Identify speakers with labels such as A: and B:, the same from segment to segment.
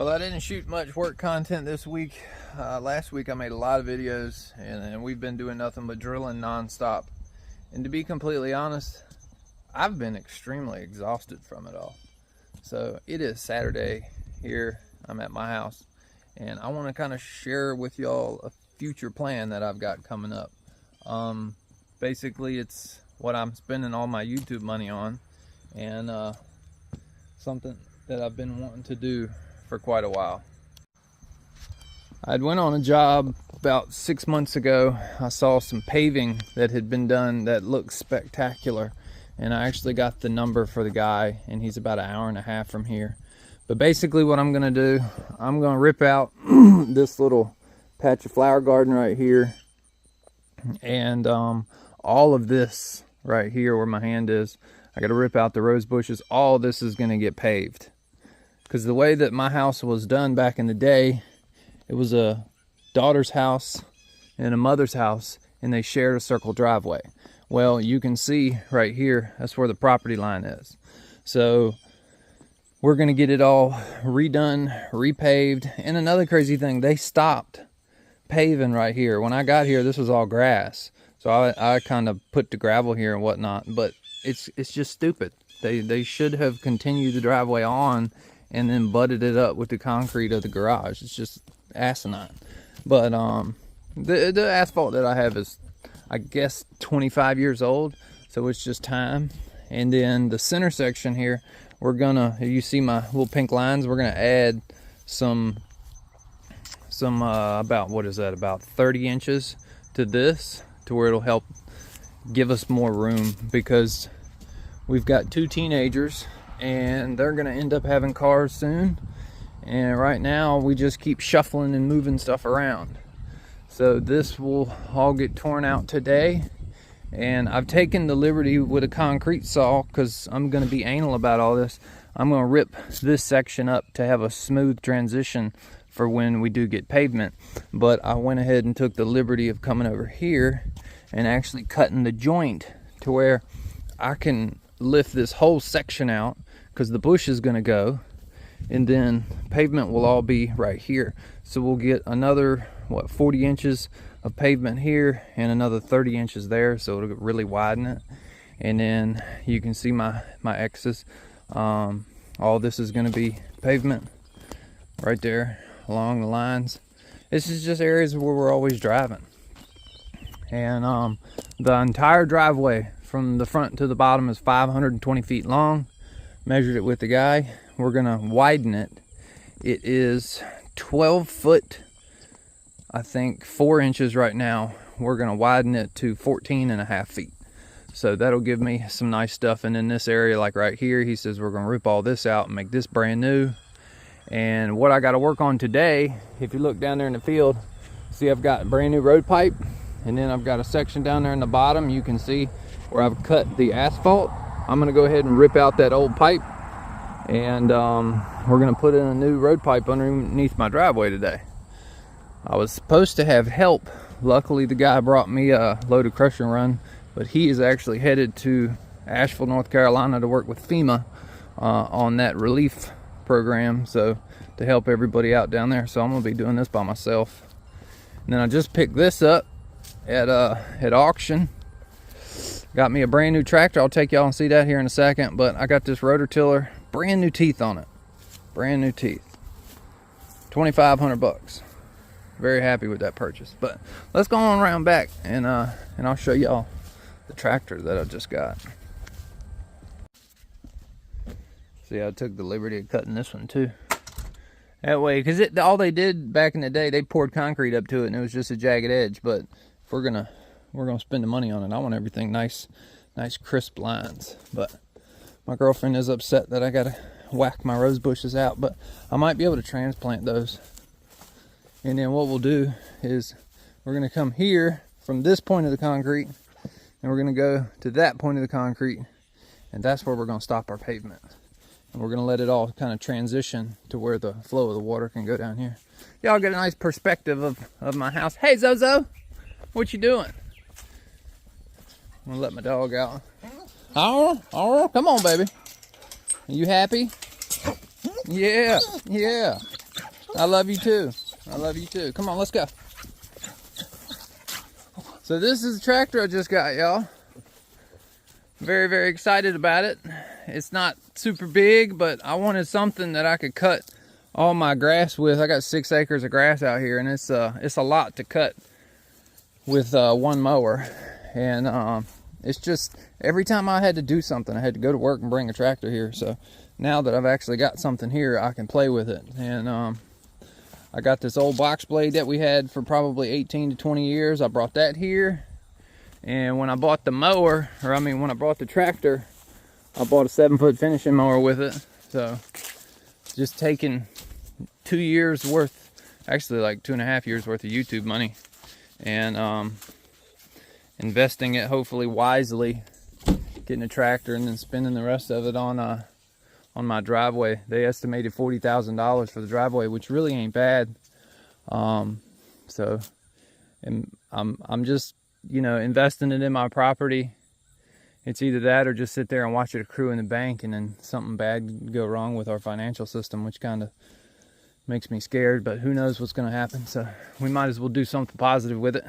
A: Well, I didn't shoot much work content this week. Last week I made a lot of videos, and we've been doing nothing but drilling non-stop. And to be completely honest, I've been extremely exhausted from it all. So it is Saturday here. I'm at my house, and I want to kind of share with y'all a future plan that I've got coming up. Basically, it's what I'm spending all my YouTube money on, and something that I've been wanting to do for quite a while. I'd went on a job about 6 months ago. I saw some paving that had been done that looked spectacular, and I actually got the number for the guy, and he's about an hour and a half from here. But basically what I'm gonna do, I'm gonna rip out this little patch of flower garden right here, and all of this right here where my hand is, I gotta rip out the rose bushes. All this is gonna get paved. Because the way that my house was done back in the day, it was a daughter's house and a mother's house, and they shared a circle driveway. Well, you can see right here, that's where the property line is. So we're gonna get it all redone, repaved. And another crazy thing, they stopped paving right here. When I got here, this was all grass. So I kind of put the gravel here and whatnot, but it's just stupid. They should have continued the driveway on and then butted it up with the concrete of the garage. It's just asinine. But the asphalt that I have is, I guess, 25 years old, so it's just time. And then the center section here, we're gonna, you see my little pink lines, we're gonna add some about, what is that, about 30 inches to this, to where it'll help give us more room, because we've got 2 teenagers and they're gonna end up having cars soon, and right now we just keep shuffling and moving stuff around. So this will all get torn out today, and I've taken the liberty with a concrete saw, because I'm gonna be anal about all this. I'm gonna rip this section up to have a smooth transition for when we do get pavement. But I went ahead and took the liberty of coming over here and actually cutting the joint to where I can lift this whole section out, because the bush is going to go, and then pavement will all be right here. So we'll get another, what, 40 inches of pavement here and another 30 inches there, so it'll really widen it. And then you can see my X's. All this is going to be pavement right there along the lines. This is just areas where we're always driving. And the entire driveway from the front to the bottom is 520 feet long. Measured it with the guy. We're gonna widen it. It is 12 foot, I think 4 inches right now. We're gonna widen it to 14.5 feet. So that'll give me some nice stuff. And in this area, like right here, he says we're gonna rip all this out and make this brand new. And what I gotta work on today, if you look down there in the field, see I've got brand new road pipe, and then I've got a section down there in the bottom. You can see where I've cut the asphalt. I'm gonna go ahead and rip out that old pipe, and we're gonna put in a new road pipe underneath my driveway today. I was supposed to have help. Luckily, the guy brought me a loaded crush and run, but he is actually headed to Asheville, North Carolina to work with FEMA on that relief program, so to help everybody out down there. So I'm gonna be doing this by myself. And then I just picked this up at auction. Got me a brand new tractor. I'll take y'all and see that here in a second. But I got this rotor tiller, brand new teeth on it, brand new teeth, 2,500 bucks. Very happy with that purchase. But let's go on around back, and I'll show y'all the tractor that I just got. See, I took the liberty of cutting this one too. That way, because all they did back in the day, they poured concrete up to it, and it was just a jagged edge. But if we're gonna spend the money on it, I want everything nice crisp lines. But my girlfriend is upset that I gotta whack my rose bushes out, but I might be able to transplant those. And then what we'll do is we're gonna come here from this point of the concrete, and we're gonna go to that point of the concrete, and that's where we're gonna stop our pavement. And we're gonna let it all kind of transition to where the flow of the water can go down here. Y'all get a nice perspective of my house. Hey Zozo, what you doing? I'm gonna let my dog out. Oh, come on, baby. Are you happy? Yeah. I love you too. I love you too. Come on, let's go. So this is the tractor I just got, y'all. Very, very excited about it. It's not super big, but I wanted something that I could cut all my grass with. I got 6 acres of grass out here, and it's a lot to cut with one mower. And it's just, every time I had to do something, I had to go to work and bring a tractor here. So now that I've actually got something here, I can play with it. And I got this old box blade that we had for probably 18 to 20 years. I brought that here. And when I bought the mower, when I bought the tractor, I bought a 7-foot finishing mower with it. So just taking 2 years worth, actually like 2.5 years worth of YouTube money, and investing it hopefully wisely, getting a tractor and then spending the rest of it on my driveway. They estimated $40,000 for the driveway, which really ain't bad. So I'm just, you know, investing it in my property. It's either that or just sit there and watch it accrue in the bank, and then something bad go wrong with our financial system, which kind of makes me scared, but who knows what's going to happen. So we might as well do something positive with it.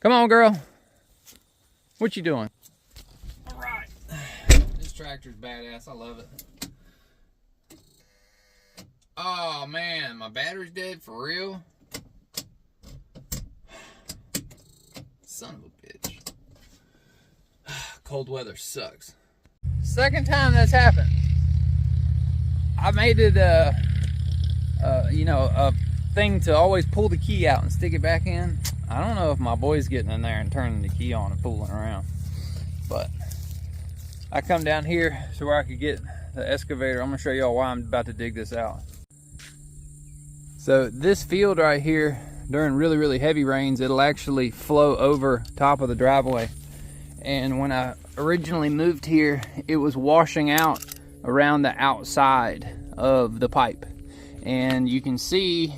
A: Come on, girl. What you doing? All right. This tractor's badass. I love it. Oh man, my battery's dead for real. Son of a bitch. Cold weather sucks. Second time that's happened. I made it you know, a thing to always pull the key out and stick it back in. I don't know if my boy's getting in there and turning the key on and fooling around, but I come down here to where I could get the excavator. I'm gonna show y'all why I'm about to dig this out. So this field right here, during really, really heavy rains, it'll actually flow over top of the driveway. And when I originally moved here, it was washing out around the outside of the pipe. And you can see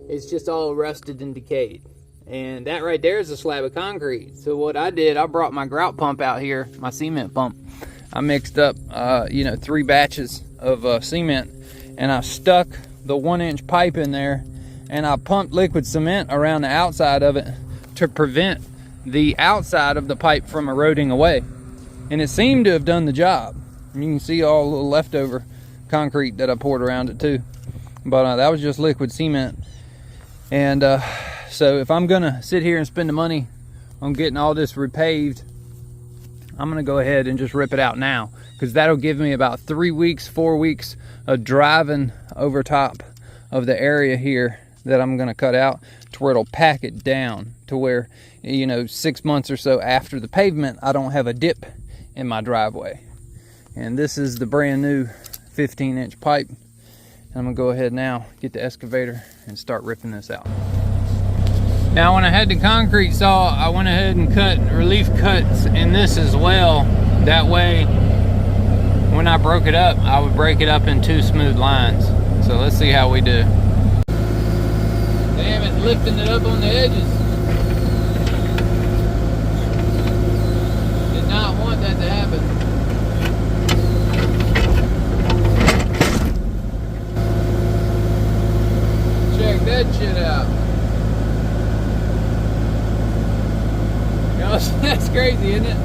A: it's just all rusted and decayed. And that right there is a slab of concrete. So what I did, I brought my grout pump out here, my cement pump. I mixed up, you know, 3 batches of cement, and I stuck the 1-inch pipe in there, and I pumped liquid cement around the outside of it to prevent the outside of the pipe from eroding away. And it seemed to have done the job. You can see all the little leftover concrete that I poured around it too. But that was just liquid cement. And so if I'm gonna sit here and spend the money on getting all this repaved, I'm gonna go ahead and just rip it out now, because that'll give me about 3 weeks, 4 weeks of driving over top of the area here that I'm gonna cut out, to where it'll pack it down to where, you know, 6 months or so after the pavement, I don't have a dip in my driveway. And this is the brand new 15-inch pipe. I'm gonna go ahead now, get the excavator and start ripping this out. Now when I had the concrete saw, I went ahead and cut relief cuts in this as well. That way, when I broke it up, I would break it up in 2 smooth lines. So let's see how we do. Damn, it's lifting it up on the edges. Did not want that to happen. Check that shit out. You know, that's crazy, isn't it?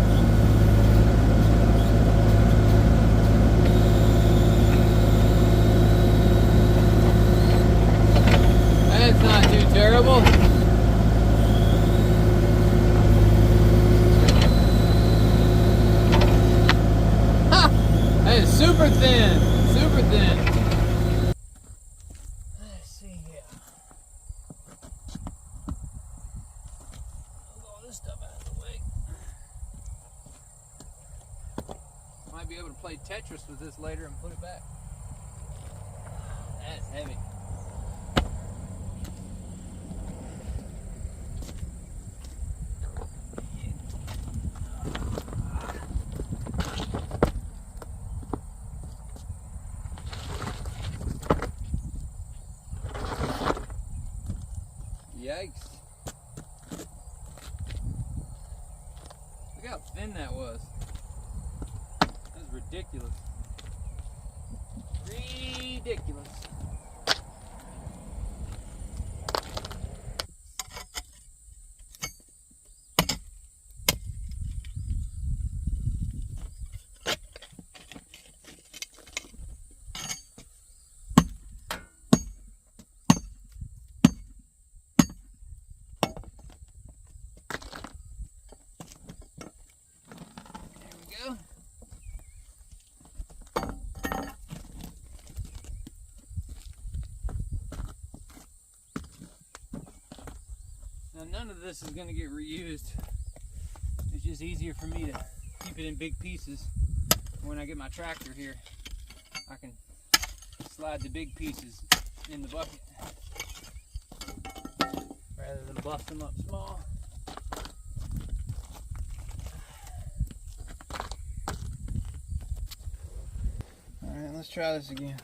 A: That's not too terrible. Ha! That is super thin. Super thin. Might be able to play Tetris with this later and put it back. That's heavy. Yikes. Look how thin that was. Ridiculous. Ridiculous. none of this is going to get reused. It's just easier for me to keep it in big pieces. When I get my tractor here, I can slide the big pieces in the bucket rather than bust them up small. Alright, let's try this again.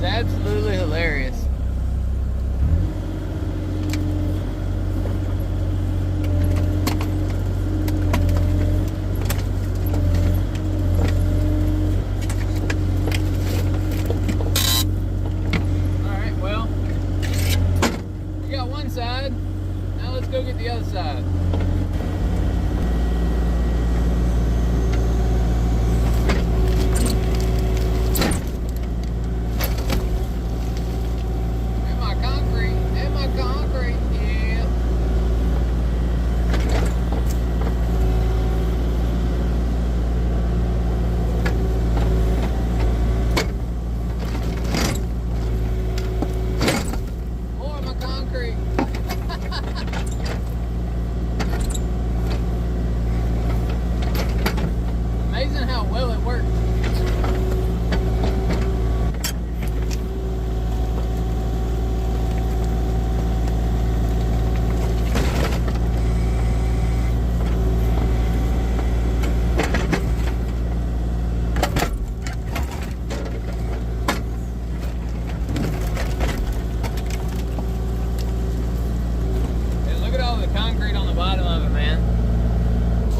A: Absolutely hilarious. Alright, well, we got one side. Now let's go get the other side. Amazing how well it works. Concrete on the bottom of it, man.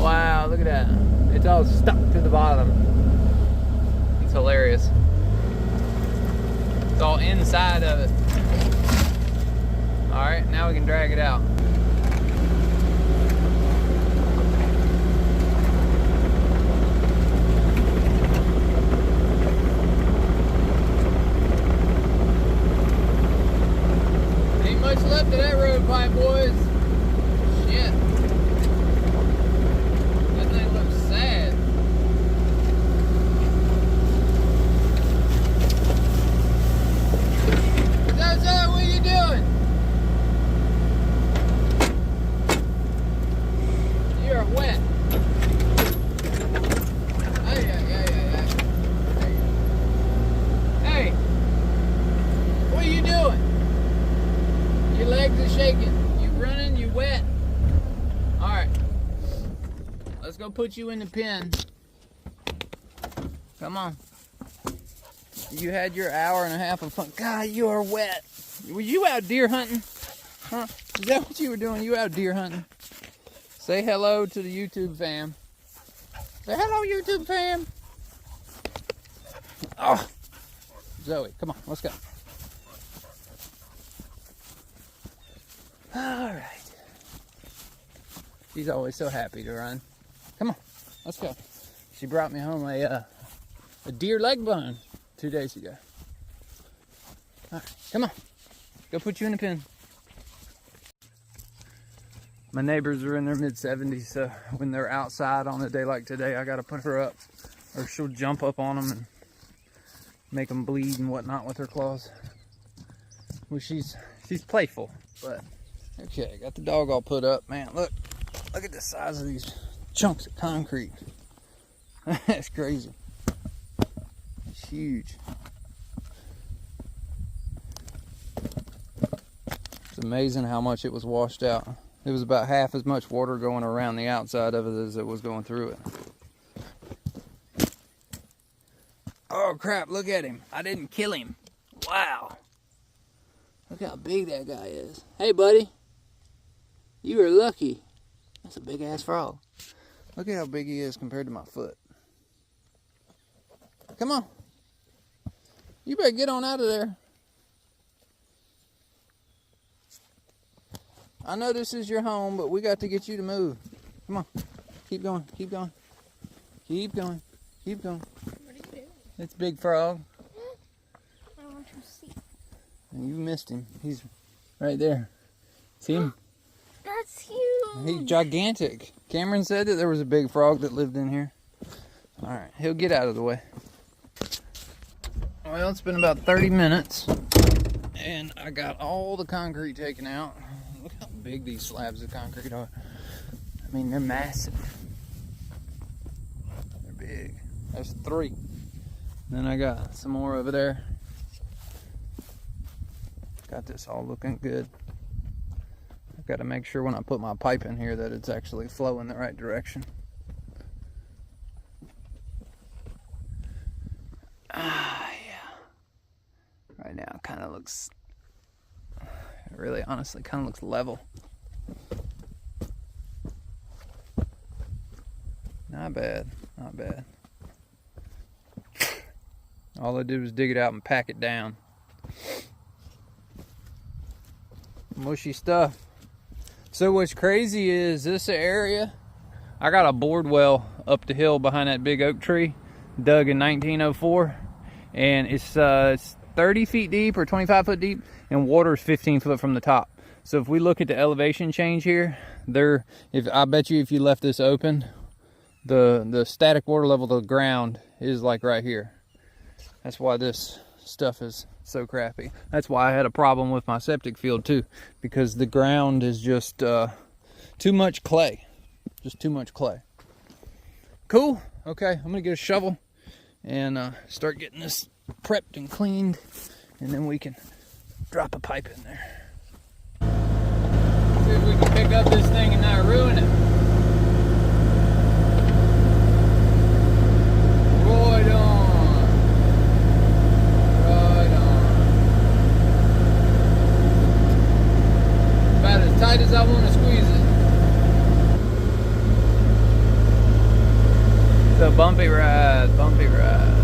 A: Wow, look at that. It's all stuck to the bottom. It's hilarious. It's all inside of it. Alright, now we can drag it out. Ain't much left of that road pipe, boys. Shit. That thing looks sad. Zozo, what are you doing? You're wet. Hey, what are you doing? Your legs are shaking. You running, you wet. Alright. Let's go put you in the pen. Come on. You had your hour and a half of fun. God, you are wet. Were you out deer hunting? Huh? Is that what you were doing? You out deer hunting? Say hello to the YouTube fam. Say hello, YouTube fam. Oh. Zoe, come on, let's go. Alright. She's always so happy to run. Come on, let's go. She brought me home a deer leg bone 2 days ago. Alright, come on. Go put you in the pen. My neighbors are in their mid-70s, so when they're outside on a day like today, I gotta put her up or she'll jump up on them and make them bleed and whatnot with her claws. Well, she's playful, but okay. Got the dog all put up, man. Look at the size of these chunks of concrete. That's crazy. It's huge. It's amazing how much it was washed out. It was about half as much water going around the outside of it as it was going through it. Oh crap, look at him. I didn't kill him. Wow. Look how big that guy is. Hey buddy. You are lucky. That's a big ass frog. Look at how big he is compared to my foot. Come on. You better get on out of there. I know this is your home, but we got to get you to move. Come on. Keep going. Keep going. Keep going. Keep going.
B: What are you doing?
A: It's Big Frog.
B: I want to see.
A: And you missed him. He's right there. See him?
B: That's huge.
A: He's gigantic. Cameron said that there was a big frog that lived in here. Alright, he'll get out of the way. Well, it's been about 30 minutes. And I got all the concrete taken out. Look how big these slabs of concrete are. I mean, they're massive. They're big. There's 3. Then I got some more over there. Got this all looking good. I've got to make sure when I put my pipe in here that it's actually flowing the right direction. Yeah. Right now it kind of looks, it really honestly kind of looks level. Not bad, not bad. All I did was dig it out and pack it down. Mushy stuff. So what's crazy is this area, I got a bored well up the hill behind that big oak tree, dug in 1904, and it's 30 feet deep or 25 foot deep, and water is 15 foot from the top. So if we look at the elevation change here, I bet you if you left this open, the static water level to the ground is like right here. That's why this stuff is so crappy. That's why I had a problem with my septic field too, because the ground is just too much clay. Just too much clay. Cool. Okay, I'm gonna get a shovel and start getting this prepped and cleaned, and then we can drop a pipe in there. See if we can pick up this thing and not ruin it. Right on. About as tight as I want to squeeze it. It's a bumpy ride, bumpy ride.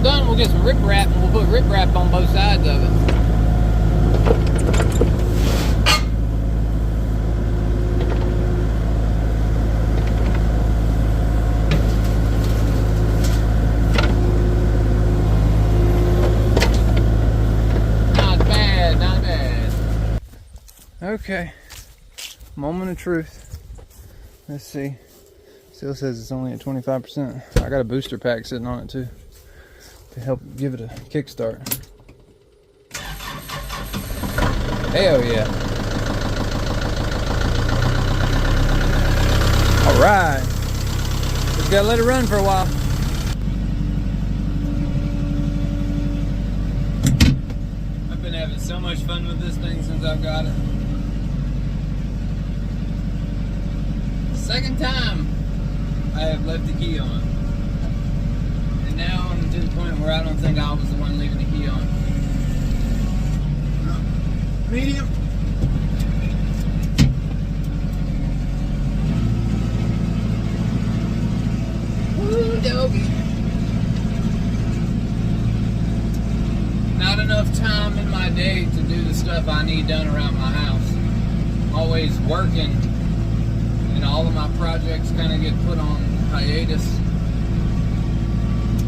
A: We'll get some riprap and we'll put riprap on both sides of it. Not bad, not bad. Okay, moment of truth. Let's see. Still says it's only at 25%. I got a booster pack sitting on it too, to help give it a kickstart. Hell yeah. Alright. Just gotta let it run for a while. I've been having so much fun with this thing since I've got it. Second time I have left the key on. And now I'm to the point where I don't think I was the one leaving the key on. Medium. stuff I need done around my house. Always working, and all of my projects kind of get put on hiatus.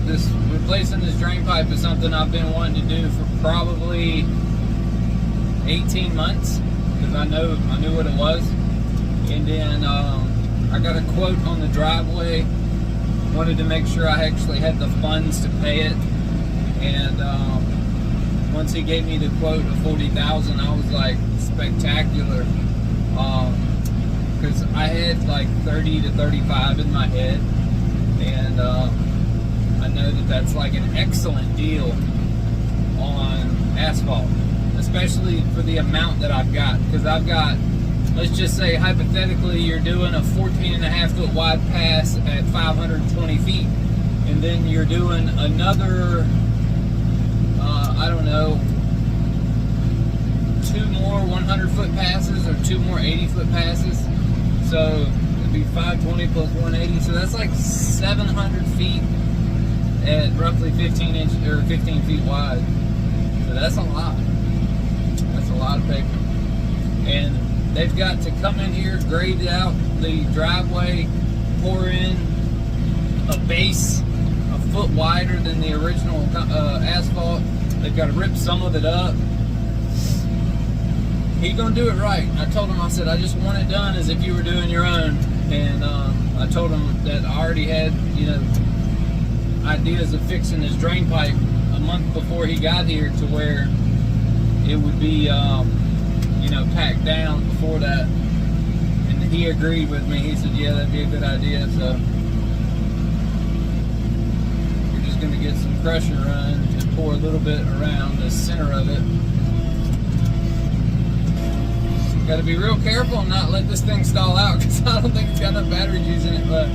A: This replacing this drain pipe is something I've been wanting to do for probably 18 months, because I knew what it was. And then I got a quote on the driveway. Wanted to make sure I actually had the funds to pay it. And once he gave me the quote of $40,000, I was like, spectacular. Because I had like 30 to 35 in my head, and I know that that's like an excellent deal on asphalt, especially for the amount that I've got. Because I've got, let's just say hypothetically, you're doing a 14.5 foot wide pass at 520 feet, and then you're doing another, I don't know, 2 more 100 foot passes or 2 more 80 foot passes. So it'd be 520 plus 180. So that's like 700 feet at roughly 15 inches or 15 feet wide. So that's a lot. That's a lot of paper. And they've got to come in here, grade out the driveway, pour in a base a foot wider than the original asphalt. They've got to rip some of it up. He's gonna do it right. I told him, I said, I just want it done as if you were doing your own. And I told him that I already had, you know, ideas of fixing his drain pipe a month before he got here, to where it would be, you know, packed down before that. And he agreed with me. He said, yeah, that'd be a good idea. So we're just gonna get some pressure run and pour a little bit around the center of it. Got to be real careful and not let this thing stall out, because I don't think it's got enough battery juice in it. But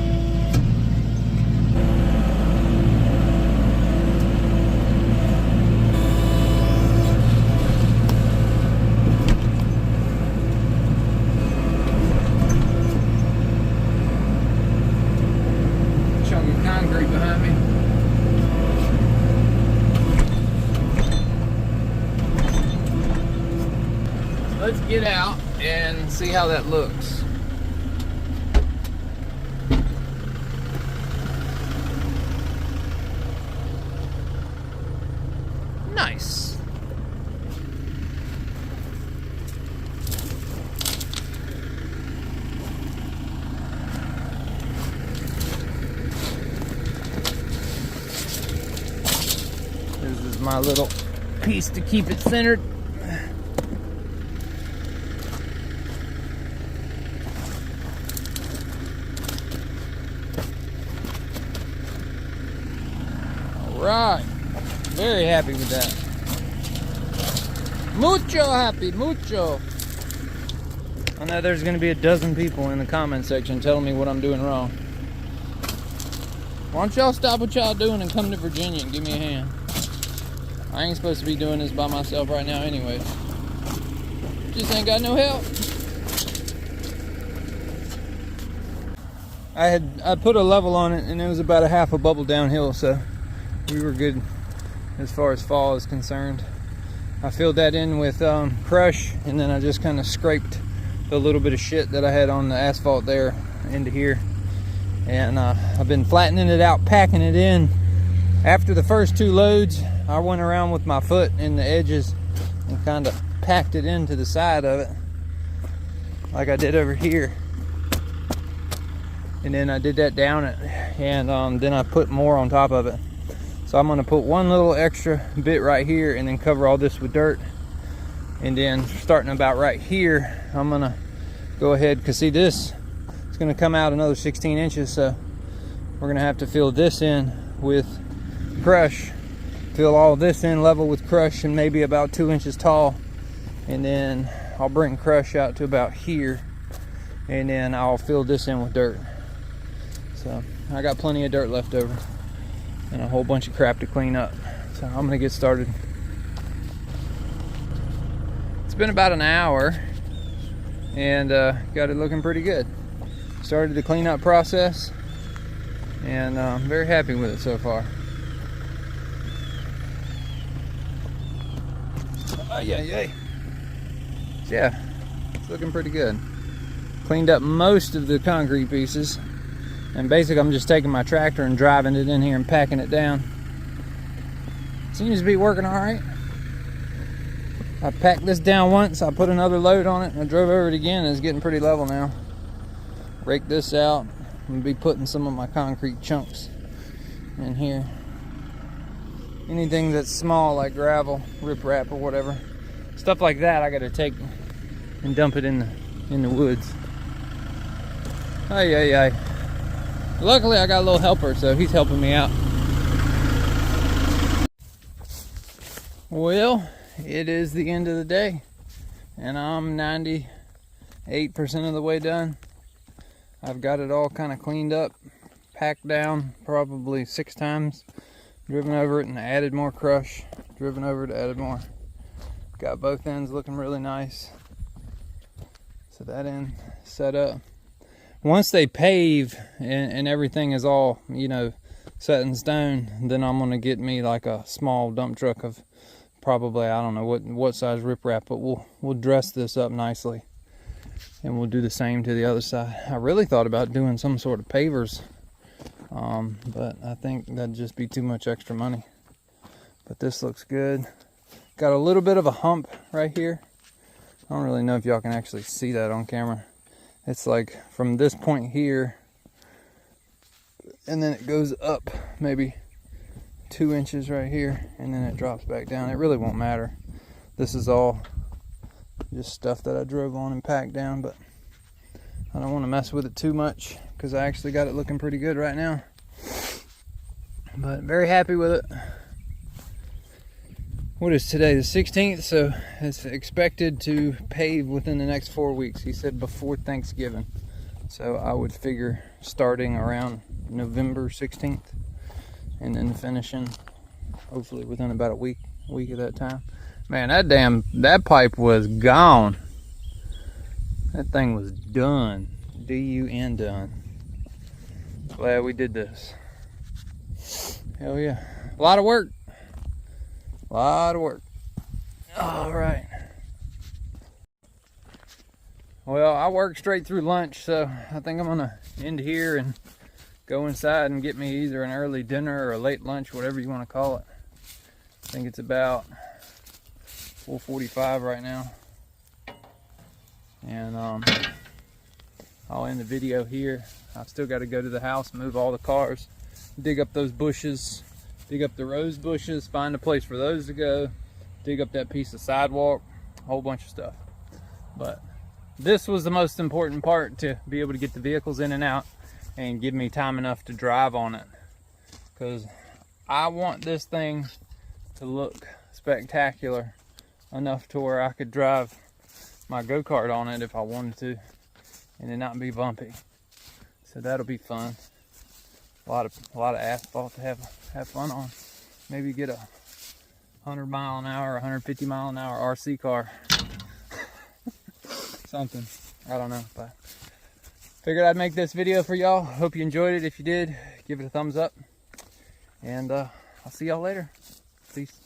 A: chunk of concrete behind me. Let's get out and see how that looks. Nice. This is my little piece to keep it centered. Right, very happy with that. Mucho happy, mucho. I know there's going to be a dozen people in the comment section telling me what I'm doing wrong. Why don't y'all stop what y'all doing and come to Virginia and give me a hand? I ain't supposed to be doing this by myself right now anyway. Just ain't got no help. I put a level on it, and it was about a half a bubble downhill, so we were good as far as fall is concerned. I filled that in with crush, and then I just kind of scraped the little bit of shit that I had on the asphalt there into here. And I've been flattening it out, packing it in. After the first 2 loads, I went around with my foot in the edges and kind of packed it into the side of it, like I did over here. And then I did that down it, and then I put more on top of it. So I'm gonna put one little extra bit right here and then cover all this with dirt. And then starting about right here, I'm gonna go ahead, because see this, it's gonna come out another 16 inches. So we're gonna have to fill this in with crush, fill all this in level with crush, and maybe about 2 inches tall. And then I'll bring crush out to about here, and then I'll fill this in with dirt. So I got plenty of dirt left over and a whole bunch of crap to clean up. So I'm gonna get started. It's been about an hour, and got it looking pretty good. Started the cleanup process, and I'm very happy with it so far. Yeah. So yeah, it's looking pretty good. Cleaned up most of the concrete pieces, and basically I'm just taking my tractor and driving it in here and packing it down. Seems to be working all right. I packed this down once, I put another load on it, and I drove over it again, and it's getting pretty level now. Rake this out. I'm gonna be putting some of my concrete chunks in here. Anything that's small, like gravel, riprap, or whatever, stuff like that, I gotta take and dump it in the woods. Ay. Luckily, I got a little helper, so he's helping me out. Well, it is the end of the day, and I'm 98% of the way done. I've got it all kind of cleaned up, packed down probably 6 times, driven over it and added more crush, driven over it, added more. Got both ends looking really nice. So that end set up. Once they pave and everything is all, you know, set in stone, then I'm gonna get me like a small dump truck of probably, I don't know what size riprap, but we'll dress this up nicely, and we'll do the same to the other side. I really thought about doing some sort of pavers, but I think that'd just be too much extra money. But this looks good. Got a little bit of a hump right here. I don't really know if y'all can actually see that on camera. It's like from this point here, and then it goes up maybe 2 inches right here, and then it drops back down. It really won't matter. This is all just stuff that I drove on and packed down, but I don't want to mess with it too much because I actually got it looking pretty good right now. But very happy with it. What is today? The 16th, so it's expected to pave within the next 4 weeks. He said before Thanksgiving. So I would figure starting around November 16th and then finishing hopefully within about a week of that time. Man, that pipe was gone. That thing was done. D-U-N done. Glad we did this. Hell yeah. A lot of work. All right. Well, I worked straight through lunch, so I think I'm gonna end here and go inside and get me either an early dinner or a late lunch, whatever you want to call it. I think it's about 4:45 right now, and I'll end the video here. I've still got to go to the house, move all the cars, dig up those bushes, dig up the rose bushes, find a place for those to go, dig up that piece of sidewalk, a whole bunch of stuff. But this was the most important part, to be able to get the vehicles in and out and give me time enough to drive on it, because I want this thing to look spectacular enough to where I could drive my go-kart on it if I wanted to, and it not be bumpy. So that'll be fun. A lot of asphalt to have fun on. Maybe get a 100 mile an hour, 150 mile an hour RC car. Something. I don't know. But figured I'd make this video for y'all. Hope you enjoyed it. If you did, give it a thumbs up. And I'll see y'all later. Peace.